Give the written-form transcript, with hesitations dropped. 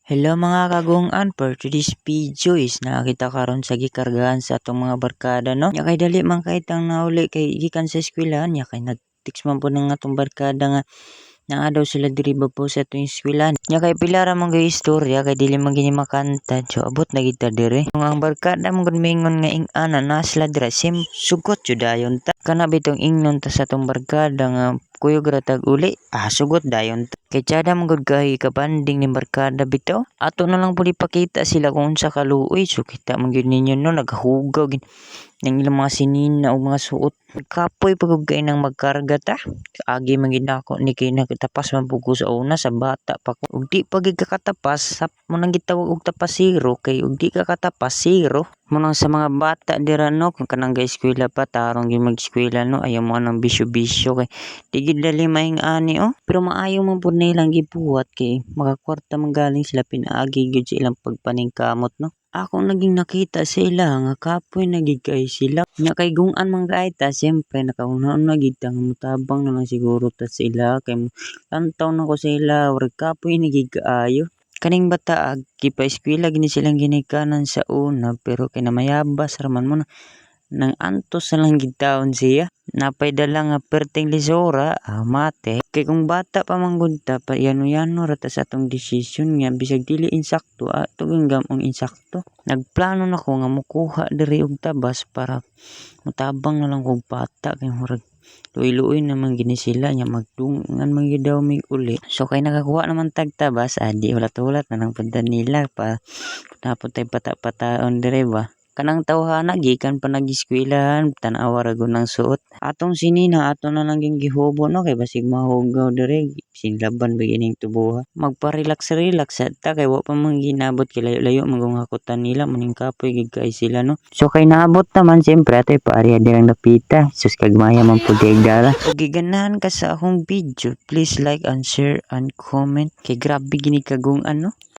Hello mga kagong-an, for today's video is nakakita karon sa gikargahan sa atong mga barkada no. Nya kay dali man kay tang nauli kay gikan sa eskwelahan nya kay nag-text man po ng atong barkada nga naa daw sila diri ba po sa atong eskwelahan. Nya kay pila ra man gyud istorya kay dili man gini makanta. So abot na kita diri. Ang barkada mo gud mingon nga ing-ana na sila dira sim sugot jud dayon ta. Kana bitong ingnon ta sa atong barkada nga kuyog ra tag uli. Sugot dayon ta. Kay tsada man gud kay kabanding ni barkada bitaw. Ato na lang pud ipakita sila kung unsa kaluoy. So kita man gyud ninyo no nagahugaw gid ng ilang mga sinina o mga suot. Kapoy pagod kay nang magkarga ta. Agi man gid nako ni kay nakatapas man pug ko sa una sa bata pa ko. Ug di pa gid kakatapas sap mo nang gitawag og tapasiro kay ug di ka katapas zero. Mo sa mga bata dira no kung kanang ga-eskwela pa tarong gyud mag-eskwela no ayaw mo nang bisyo-bisyo kay di gid dali maing ani pero maayo man pud nilang gibuhat kay makakwarta man galing sila pinaagi gyud sa ilang pagpaningkamot no. Ako naging nakita sa ila nga kapoy na gid kay sila. Nya kay gung-an man kay ta siyempre nakauna na gid ta nga mutabang na lang siguro ta sa ila kay tantaw na ko sa ila ug kapoy na gid kaayo. Kaning bata gipa-eskwela gini silang ginikanan sa una pero kay namayabas raman mo na nang antos na lang gid taon siya. Napay dala nga perting lisora, mate. Kay kung bata pa man gud ta pa yano-yano ra ta sa atong desisyon nga bisag dili insakto ato gamong insakto. Nagplano na ko nga mokuha diri og tabas para mutabang na lang kog bata kay murag luoy-luoy naman gini sila nya magdungan man gyud daw mig uli. So kay nakakuha naman tag tabas di ulat-ulat na lang punta nila pa napod tay pata-pataon diri ba. Kanang tawhana gikan pa nag-eskwelahan tan-awa ra gud nang suot. Atong sinina ato na lang yung gihubo no kay basig mahugaw diri sinlaban ba gining tubuha. Magpa-relax ta kay wa pa man ginabot kay layo-layo magunghakutan nila maning kapoy gid kay sila no. So kay naabot naman siyempre atoy paariya dirang napita. Sus kagmaya man pud kay dara. Kung giganahan ka sa akong video, please like and share and comment kay grabe gini kagong ano.